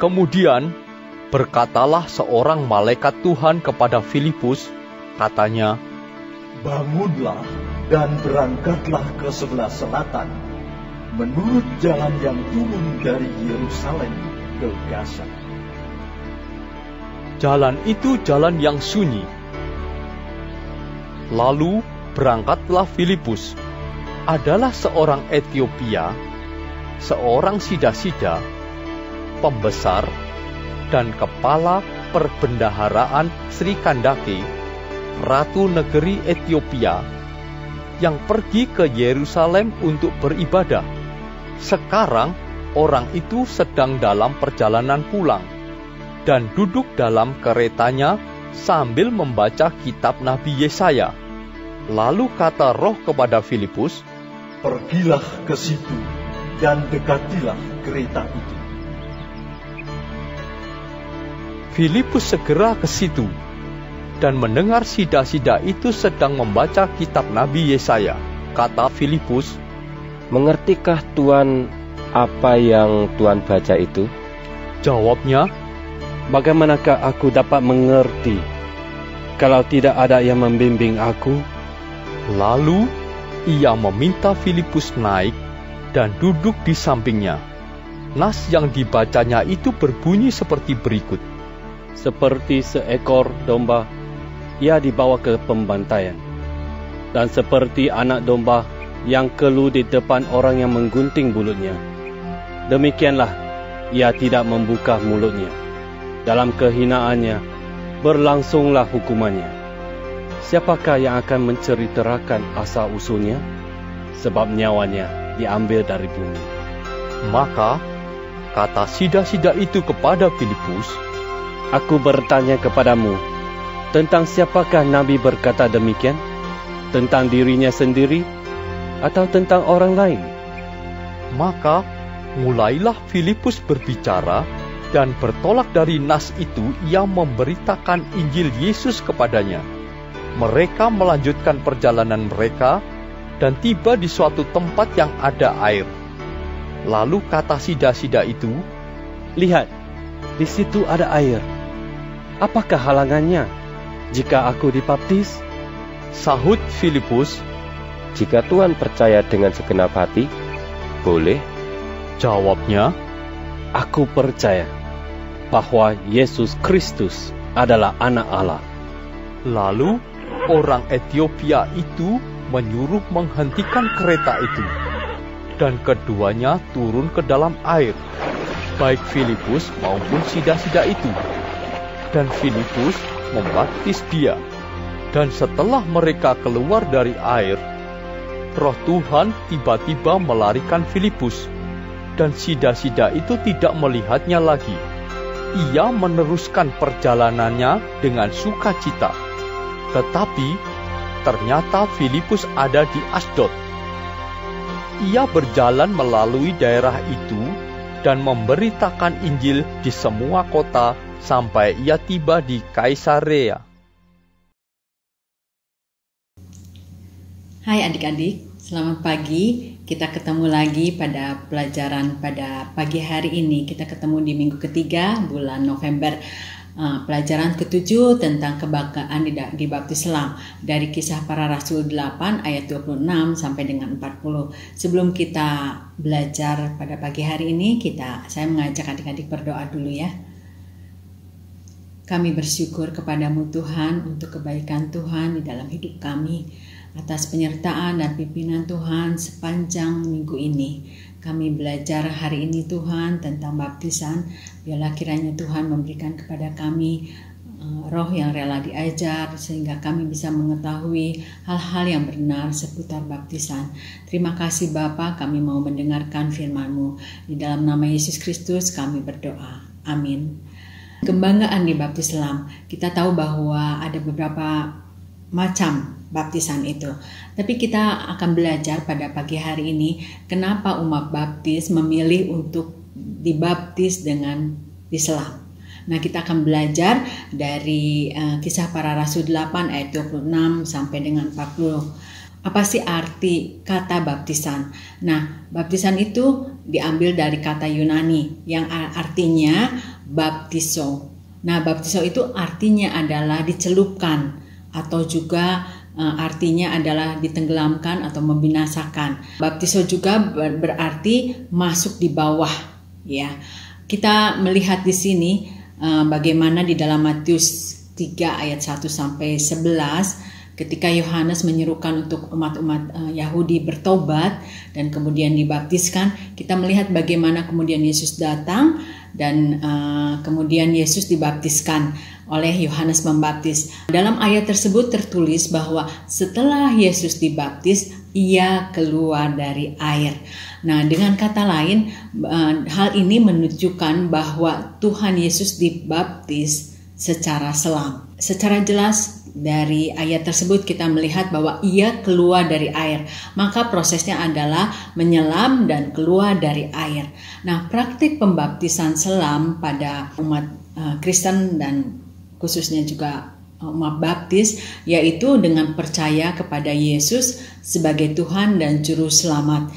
Kemudian berkatalah seorang malaikat Tuhan kepada Filipus, katanya, "Bangunlah dan berangkatlah ke sebelah selatan, menurut jalan yang turun dari Yerusalem ke Gaza." Jalan itu jalan yang sunyi. Lalu berangkatlah Filipus, adalah seorang Etiopia, seorang sida-sida, pembesar, dan kepala perbendaharaan Sri Kandake, ratu negeri Etiopia, yang pergi ke Yerusalem untuk beribadah. Sekarang orang itu sedang dalam perjalanan pulang, dan duduk dalam keretanya sambil membaca kitab Nabi Yesaya. Lalu kata Roh kepada Filipus, "Pergilah ke situ dan dekatilah kereta itu." Filipus segera ke situ dan mendengar sida-sida itu sedang membaca kitab Nabi Yesaya. Kata Filipus, "Mengertikah Tuan apa yang Tuan baca itu?" Jawabnya, "Bagaimanakah aku dapat mengerti kalau tidak ada yang membimbing aku?" Lalu ia meminta Filipus naik dan duduk di sampingnya. Nas yang dibacanya itu berbunyi seperti berikut. "Seperti seekor domba, ia dibawa ke pembantaian. Dan seperti anak domba yang keluh di depan orang yang menggunting bulutnya, demikianlah ia tidak membuka mulutnya. Dalam kehinaannya, berlangsunglah hukumannya. Siapakah yang akan menceritakan asal-usulnya? Sebab nyawanya diambil dari bumi." Maka kata sida-sida itu kepada Filipus, "Aku bertanya kepadamu, tentang siapakah Nabi berkata demikian? Tentang dirinya sendiri atau tentang orang lain?" Maka mulailah Filipus berbicara, dan bertolak dari nas itu ia memberitakan Injil Yesus kepadanya. Mereka melanjutkan perjalanan mereka dan tiba di suatu tempat yang ada air. Lalu kata sida-sida itu, "Lihat, di situ ada air. Apakah halangannya jika aku dibaptis?" Sahut Filipus, "Jika Tuhan percaya dengan segenap hati, boleh." Jawabnya, "Aku percaya bahwa Yesus Kristus adalah Anak Allah." Lalu orang Etiopia itu menyuruh menghentikan kereta itu, dan keduanya turun ke dalam air, baik Filipus maupun sida-sida itu. Dan Filipus membaptis dia. Dan setelah mereka keluar dari air, Roh Tuhan tiba-tiba melarikan Filipus, dan sida-sida itu tidak melihatnya lagi. Ia meneruskan perjalanannya dengan sukacita. Tetapi ternyata Filipus ada di Asdod. Ia berjalan melalui daerah itu dan memberitakan Injil di semua kota sampai ia tiba di Kaisarea. Hai adik-adik, selamat pagi. Kita ketemu lagi pada pelajaran pada pagi hari ini. Kita ketemu di minggu ketiga bulan November. Pelajaran ke-7 tentang kebanggaan di Baptis Selam dari Kisah Para Rasul 8 ayat 26 sampai dengan 40. Sebelum kita belajar pada pagi hari ini, saya mengajak adik-adik berdoa dulu ya. Kami bersyukur kepadamu Tuhan untuk kebaikan Tuhan di dalam hidup kami, atas penyertaan dan pimpinan Tuhan sepanjang minggu ini. Kami belajar hari ini Tuhan tentang baptisan. Biarlah kiranya Tuhan memberikan kepada kami roh yang rela diajar, sehingga kami bisa mengetahui hal-hal yang benar seputar baptisan. Terima kasih Bapa, kami mau mendengarkan firman-Mu. Di dalam nama Yesus Kristus kami berdoa. Amin. Kebanggaan di Baptis Selam. Kita tahu bahwa ada beberapa macam baptisan itu. Tapi kita akan belajar pada pagi hari ini kenapa umat baptis memilih untuk dibaptis dengan diselam. Nah, kita akan belajar dari Kisah Para Rasul 8 ayat 26 sampai dengan 40. Apa sih arti kata baptisan? Nah, baptisan itu diambil dari kata Yunani yang artinya baptiso. Nah, baptiso itu artinya adalah dicelupkan atau juga artinya adalah ditenggelamkan atau membinasakan. Baptiso juga berarti masuk di bawah, ya. Kita melihat di sini bagaimana di dalam Matius 3 ayat 1 sampai 11 ketika Yohanes menyerukan untuk umat-umat Yahudi bertobat dan kemudian dibaptiskan, kita melihat bagaimana kemudian Yesus datang dan kemudian Yesus dibaptiskan oleh Yohanes Pembaptis. Dalam ayat tersebut tertulis bahwa setelah Yesus dibaptis, ia keluar dari air. Nah, dengan kata lain, hal ini menunjukkan bahwa Tuhan Yesus dibaptis secara selam. Secara jelas dari ayat tersebut kita melihat bahwa ia keluar dari air. Maka prosesnya adalah menyelam dan keluar dari air. Nah, praktik pembaptisan selam pada umat Kristen dan khususnya juga umat baptis, yaitu dengan percaya kepada Yesus sebagai Tuhan dan Juru Selamat.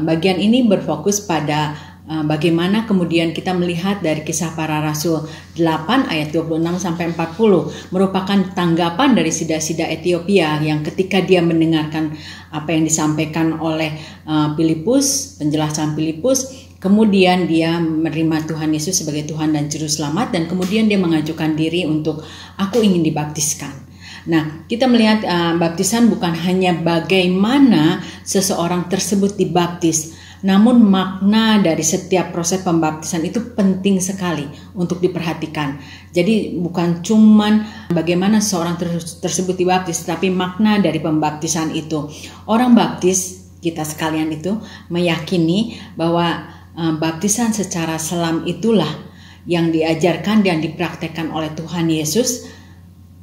Bagian ini berfokus pada bagaimana kemudian kita melihat dari Kisah Para Rasul 8 ayat 26 sampai 40 merupakan tanggapan dari Sida-sida Etiopia yang ketika dia mendengarkan apa yang disampaikan oleh Filipus, penjelasan Filipus, kemudian dia menerima Tuhan Yesus sebagai Tuhan dan Juru Selamat dan kemudian dia mengajukan diri untuk aku ingin dibaptiskan. Nah, kita melihat baptisan bukan hanya bagaimana seseorang tersebut dibaptis, namun makna dari setiap proses pembaptisan itu penting sekali untuk diperhatikan. Jadi bukan cuman bagaimana seorang tersebut dibaptis, tapi makna dari pembaptisan itu. Orang baptis, kita sekalian itu meyakini bahwa baptisan secara selam itulah yang diajarkan dan dipraktekkan oleh Tuhan Yesus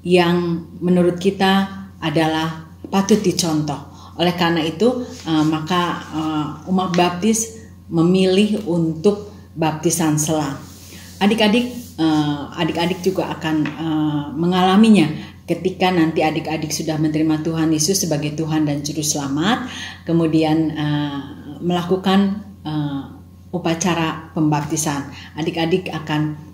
yang menurut kita adalah patut dicontoh. Oleh karena itu, maka umat baptis memilih untuk baptisan selam. Adik-adik juga akan mengalaminya ketika nanti adik-adik sudah menerima Tuhan Yesus sebagai Tuhan dan Juru Selamat, kemudian melakukan upacara pembaptisan. Adik-adik akan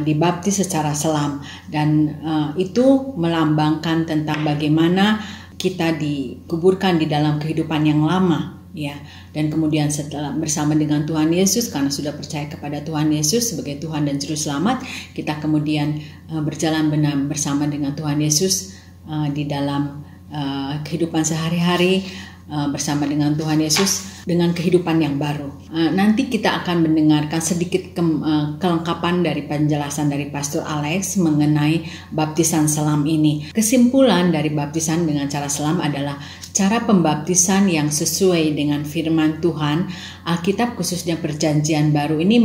dibaptis secara selam dan itu melambangkan tentang bagaimana kita dikuburkan di dalam kehidupan yang lama, ya. Dan kemudian setelah bersama dengan Tuhan Yesus, karena sudah percaya kepada Tuhan Yesus sebagai Tuhan dan Juru Selamat, kita kemudian berjalan benar bersama dengan Tuhan Yesus di dalam kehidupan sehari-hari bersama dengan Tuhan Yesus dengan kehidupan yang baru. Nanti kita akan mendengarkan sedikit kelengkapan dari penjelasan dari Pastor Alex mengenai baptisan selam ini. Kesimpulan dari baptisan dengan cara selam adalah cara pembaptisan yang sesuai dengan firman Tuhan. Alkitab khususnya Perjanjian Baru ini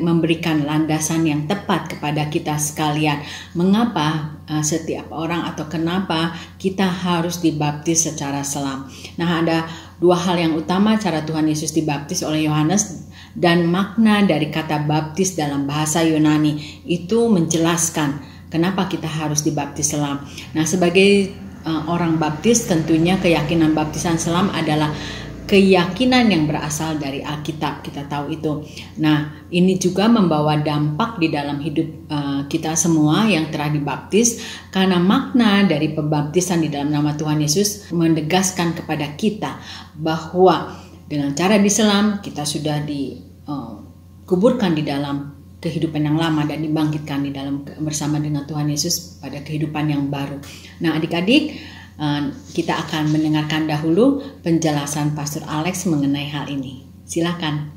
memberikan landasan yang tepat kepada kita sekalian. Mengapa setiap orang atau kenapa kita harus dibaptis secara selam. Nah, ada dua hal yang utama cara Tuhan Yesus dibaptis oleh Yohanes dan makna dari kata baptis dalam bahasa Yunani itu menjelaskan kenapa kita harus dibaptis selam. Nah, sebagai orang baptis tentunya keyakinan baptisan selam adalah keyakinan yang berasal dari Alkitab, kita tahu itu. Nah, ini juga membawa dampak di dalam hidup kita semua yang telah dibaptis, karena makna dari pembaptisan di dalam nama Tuhan Yesus menegaskan kepada kita bahwa dengan cara diselam kita sudah dikuburkan di dalam kehidupan yang lama dan dibangkitkan di dalam bersama dengan Tuhan Yesus pada kehidupan yang baru. Nah, adik-adik, kita akan mendengarkan dahulu penjelasan Pastor Alex mengenai hal ini. Silakan.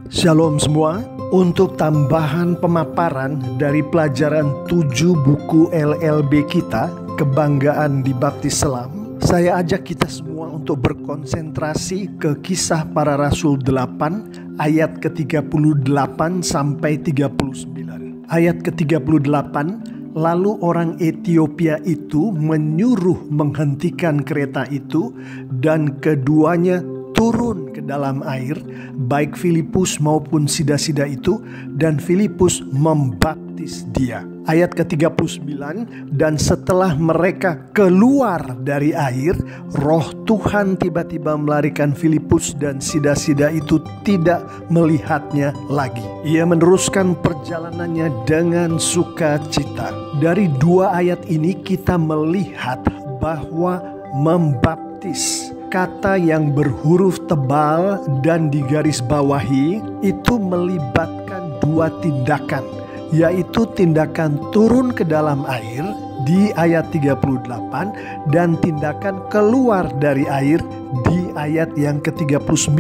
Shalom semua. Untuk tambahan pemaparan dari pelajaran 7 buku LLB kita, Kebanggaan Dibaptis Selam, saya ajak kita semua untuk berkonsentrasi ke Kisah Para Rasul 8 ayat ke-38 sampai 39. Ayat ke-38, lalu orang Etiopia itu menyuruh menghentikan kereta itu dan keduanya turun ke dalam air, baik Filipus maupun sida-sida itu, dan Filipus membaptis dia. Ayat ke-39, dan setelah mereka keluar dari air, Roh Tuhan tiba-tiba melarikan Filipus dan sida-sida itu tidak melihatnya lagi. Ia meneruskan perjalanannya dengan sukacita. Dari dua ayat ini kita melihat bahwa membaptis, kata yang berhuruf tebal dan digarisbawahi, itu melibatkan dua tindakan, yaitu tindakan turun ke dalam air di ayat 38 dan tindakan keluar dari air di ayat yang ke-39.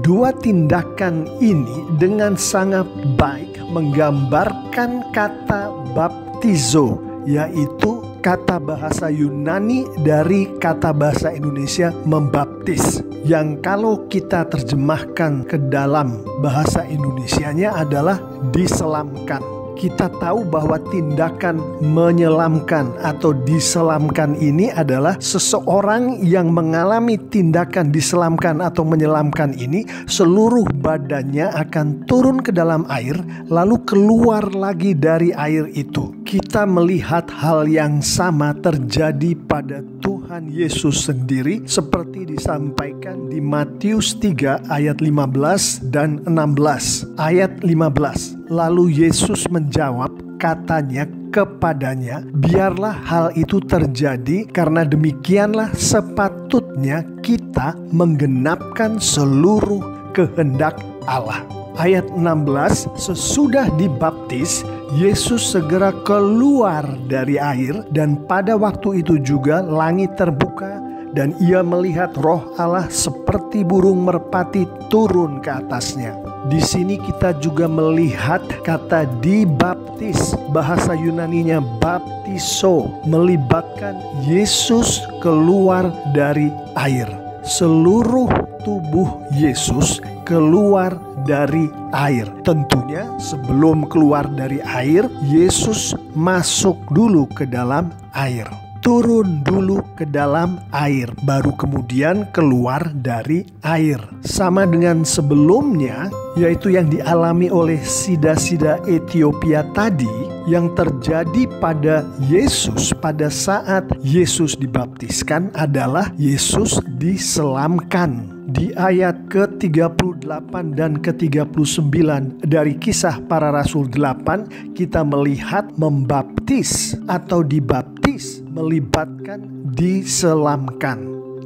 Dua tindakan ini dengan sangat baik menggambarkan kata baptizo, yaitu kata bahasa Yunani dari kata bahasa Indonesia membaptis, yang kalau kita terjemahkan ke dalam bahasa Indonesianya adalah diselamkan. Kita tahu bahwa tindakan menyelamkan atau diselamkan ini adalah seseorang yang mengalami tindakan diselamkan atau menyelamkan ini, seluruh badannya akan turun ke dalam air lalu keluar lagi dari air itu. Kita melihat hal yang sama terjadi pada Tuhan Yesus sendiri seperti disampaikan di Matius 3 ayat 15 dan 16. Ayat 15. Lalu Yesus menjawab, katanya kepadanya, biarlah hal itu terjadi, karena demikianlah sepatutnya kita menggenapkan seluruh kehendak Allah. Ayat 16, sesudah dibaptis, Yesus segera keluar dari air, dan pada waktu itu juga langit terbuka, dan ia melihat Roh Allah seperti burung merpati turun ke atasnya. Di sini kita juga melihat kata dibaptis, bahasa Yunaninya baptiso, melibatkan Yesus keluar dari air. Seluruh tubuh Yesus keluar dari air. Tentunya sebelum keluar dari air, Yesus masuk dulu ke dalam air. Turun dulu ke dalam air, baru kemudian keluar dari air. Sama dengan sebelumnya, yaitu yang dialami oleh sida-sida Ethiopia tadi, yang terjadi pada Yesus pada saat Yesus dibaptiskan adalah Yesus diselamkan. Di ayat ke-38 dan ke-39 dari Kisah Para Rasul 8, kita melihat membaptis atau dibaptis melibatkan diselamkan.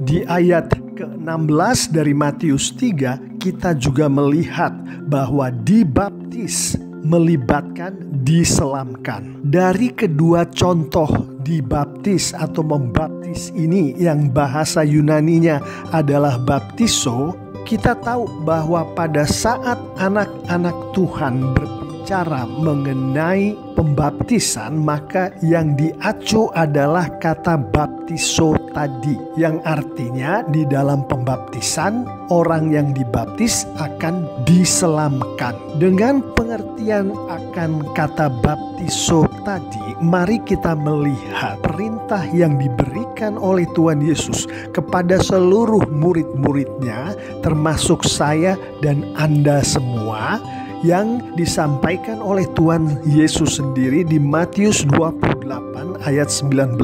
Di ayat ke-16 dari Matius 3, kita juga melihat bahwa dibaptis melibatkan diselamkan. Dari kedua contoh dibaptis atau membaptis ini yang bahasa Yunaninya adalah baptiso, kita tahu bahwa pada saat anak-anak Tuhan berbicara mengenai pembaptisan, maka yang diacu adalah kata baptiso tadi, yang artinya di dalam pembaptisan orang yang dibaptis akan diselamkan. Dengan pengertian akan kata baptiso tadi, mari kita melihat perintah yang diberikan oleh Tuhan Yesus kepada seluruh murid-muridnya, termasuk saya dan Anda semua, yang disampaikan oleh Tuhan Yesus sendiri di Matius 28 ayat 19,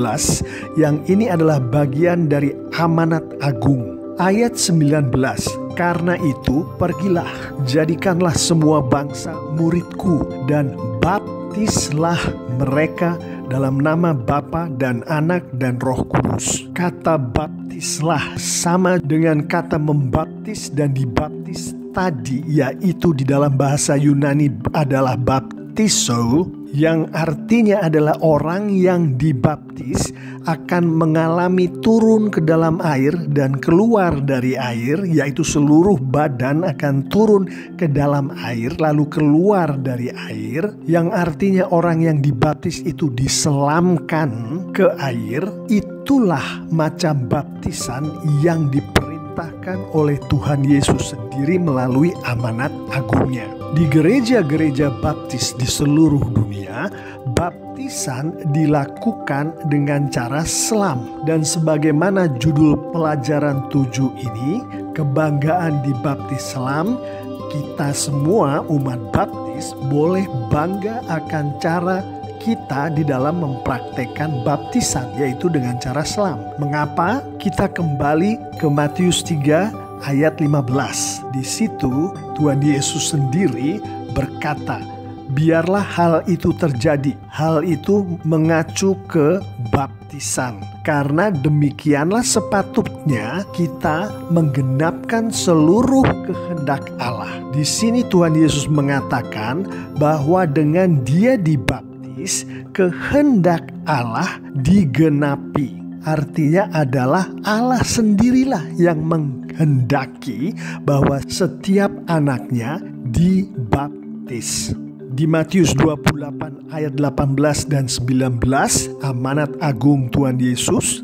yang ini adalah bagian dari amanat agung. Ayat 19, karena itu pergilah, jadikanlah semua bangsa muridku, dan baptislah mereka dalam nama Bapa dan Anak dan Roh Kudus. Kata baptislah sama dengan kata membaptis dan dibaptis tadi, yaitu di dalam bahasa Yunani adalah baptiso, yang artinya adalah orang yang dibaptis akan mengalami turun ke dalam air dan keluar dari air, yaitu seluruh badan akan turun ke dalam air lalu keluar dari air, yang artinya orang yang dibaptis itu diselamkan ke air. Itulah macam baptisan yang diperintahkan oleh Tuhan Yesus sendiri melalui amanat agungnya. Di gereja-gereja baptis di seluruh dunia, baptisan dilakukan dengan cara selam. Dan sebagaimana judul pelajaran 7 ini, kebanggaan dibaptis selam, kita semua umat baptis boleh bangga akan cara kita di dalam mempraktekkan baptisan, yaitu dengan cara selam. Mengapa? Kita kembali ke Matius 3 ayat 15. Di situ Tuhan Yesus sendiri berkata, biarlah hal itu terjadi. Hal itu mengacu ke baptisan. Karena demikianlah sepatutnya kita menggenapkan seluruh kehendak Allah. Di sini Tuhan Yesus mengatakan bahwa dengan Dia dibaptis, kehendak Allah digenapi. Artinya adalah Allah sendirilah yang menghendaki bahwa setiap anaknya dibaptis. Di Matius 28 ayat 18 dan 19, amanat agung Tuhan Yesus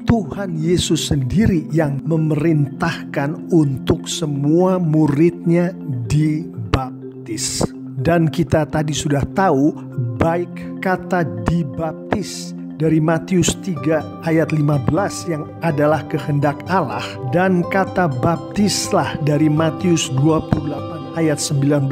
sendiri yang memerintahkan untuk semua muridnya dibaptis. Dan kita tadi sudah tahu, baik kata dibaptis dari Matius 3 ayat 15 yang adalah kehendak Allah, dan kata baptislah dari Matius 28 ayat 19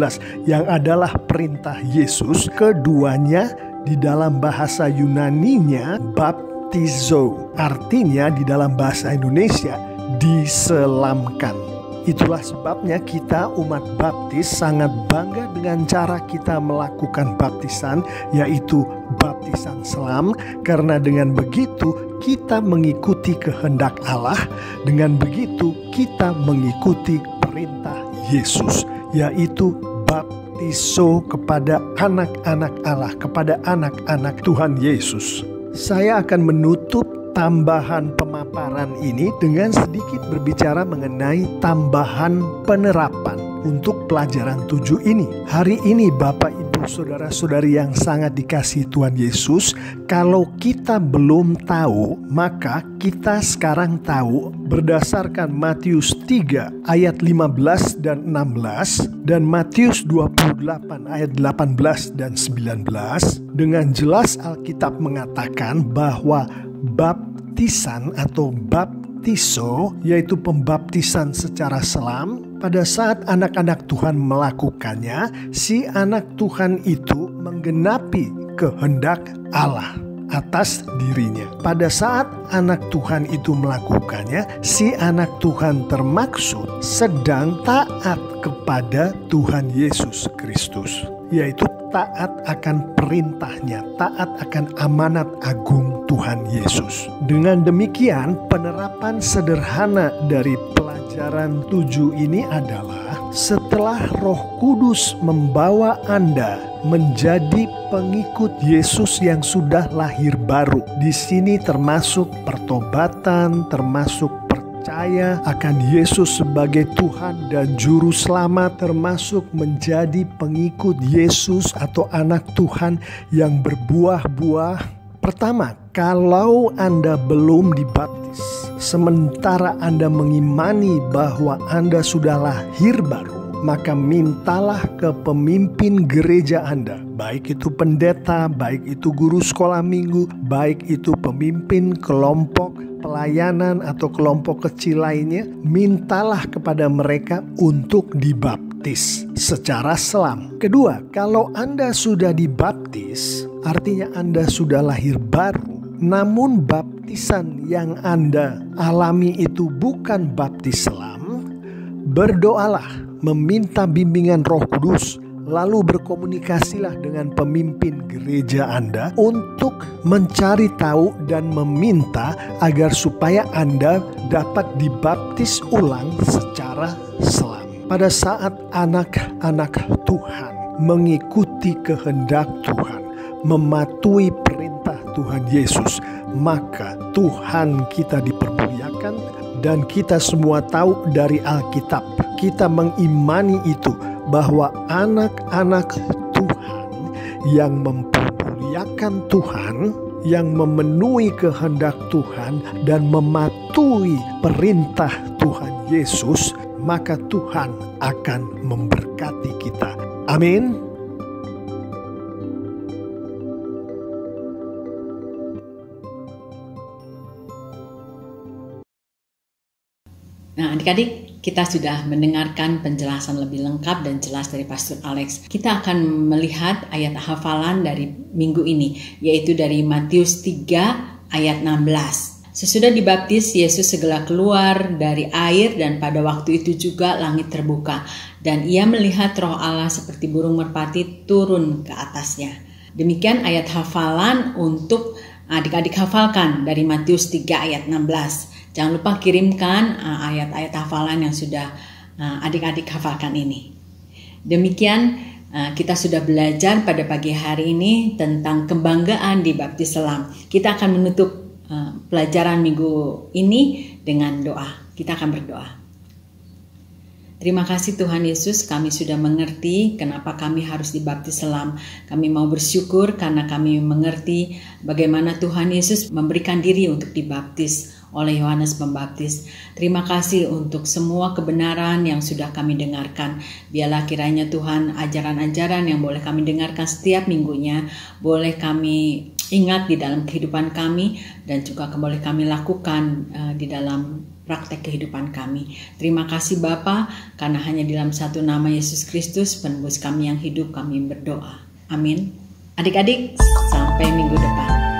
yang adalah perintah Yesus. Keduanya di dalam bahasa Yunaninya baptizo, artinya di dalam bahasa Indonesia diselamkan. Itulah sebabnya kita umat baptis sangat bangga dengan cara kita melakukan baptisan, yaitu baptisan selam, karena dengan begitu kita mengikuti kehendak Allah. Dengan begitu kita mengikuti perintah Yesus, yaitu baptiso kepada anak-anak Allah, kepada anak-anak Tuhan Yesus. Saya akan menutup tambahan pemaparan ini dengan sedikit berbicara mengenai tambahan penerapan untuk pelajaran 7 ini. Hari ini Bapak Ibu saudara-saudari yang sangat dikasihi Tuhan Yesus, kalau kita belum tahu, maka kita sekarang tahu berdasarkan Matius 3 ayat 15 dan 16 dan Matius 28 ayat 18 dan 19. Dengan jelas Alkitab mengatakan bahwa baptisan atau baptiso, yaitu pembaptisan secara selam, pada saat anak-anak Tuhan melakukannya, si anak Tuhan itu menggenapi kehendak Allah atas dirinya. Pada saat anak Tuhan itu melakukannya, si anak Tuhan termaksud sedang taat kepada Tuhan Yesus Kristus, yaitu taat akan perintahnya, taat akan amanat agung Tuhan Yesus. Dengan demikian, penerapan sederhana dari pelajaran 7 ini adalah setelah Roh Kudus membawa Anda menjadi pengikut Yesus yang sudah lahir baru. Di sini termasuk pertobatan, termasuk percaya akan Yesus sebagai Tuhan dan Juru Selamat, termasuk menjadi pengikut Yesus atau anak Tuhan yang berbuah-buah. Pertama, kalau Anda belum dibaptis, sementara Anda mengimani bahwa Anda sudah lahir baru, maka mintalah ke pemimpin gereja Anda, baik itu pendeta, baik itu guru sekolah minggu, baik itu pemimpin kelompok pelayanan atau kelompok kecil lainnya, mintalah kepada mereka untuk dibaptis secara selam. Kedua, kalau Anda sudah dibaptis, artinya Anda sudah lahir baru, namun baptisan yang Anda alami itu bukan baptis selam, berdoalah, meminta bimbingan Roh Kudus, lalu berkomunikasilah dengan pemimpin gereja Anda untuk mencari tahu dan meminta agar supaya Anda dapat dibaptis ulang secara selam. Pada saat anak-anak Tuhan mengikuti kehendak Tuhan, mematuhi perintah Tuhan Yesus, maka Tuhan kita dipermuliakan. Dan kita semua tahu dari Alkitab, kita mengimani itu, bahwa anak-anak Tuhan yang mempermuliakan Tuhan, yang memenuhi kehendak Tuhan dan mematuhi perintah Tuhan Yesus, maka Tuhan akan memberkati kita. Amin. Nah, adik-adik, kita sudah mendengarkan penjelasan lebih lengkap dan jelas dari Pastor Alex. Kita akan melihat ayat hafalan dari minggu ini, yaitu dari Matius 3 ayat 16. Sesudah dibaptis, Yesus segera keluar dari air dan pada waktu itu juga langit terbuka. Dan ia melihat Roh Allah seperti burung merpati turun ke atasnya. Demikian ayat hafalan untuk adik-adik hafalkan dari Matius 3 ayat 16. Jangan lupa kirimkan ayat-ayat hafalan yang sudah adik-adik hafalkan ini. Demikian kita sudah belajar pada pagi hari ini tentang kebanggaan di baptis selam. Kita akan menutup pelajaran minggu ini dengan doa. Kita akan berdoa. Terima kasih Tuhan Yesus, kami sudah mengerti kenapa kami harus dibaptis selam. Kami mau bersyukur karena kami mengerti bagaimana Tuhan Yesus memberikan diri untuk dibaptis oleh Yohanes Pembaptis. Terima kasih untuk semua kebenaran yang sudah kami dengarkan. Biarlah kiranya Tuhan ajaran-ajaran yang boleh kami dengarkan setiap minggunya boleh kami ingat di dalam kehidupan kami dan juga boleh kami lakukan di dalam praktek kehidupan kami. Terima kasih Bapa, karena hanya di dalam satu nama Yesus Kristus penebus kami yang hidup kami berdoa. Amin. Adik-adik, sampai minggu depan.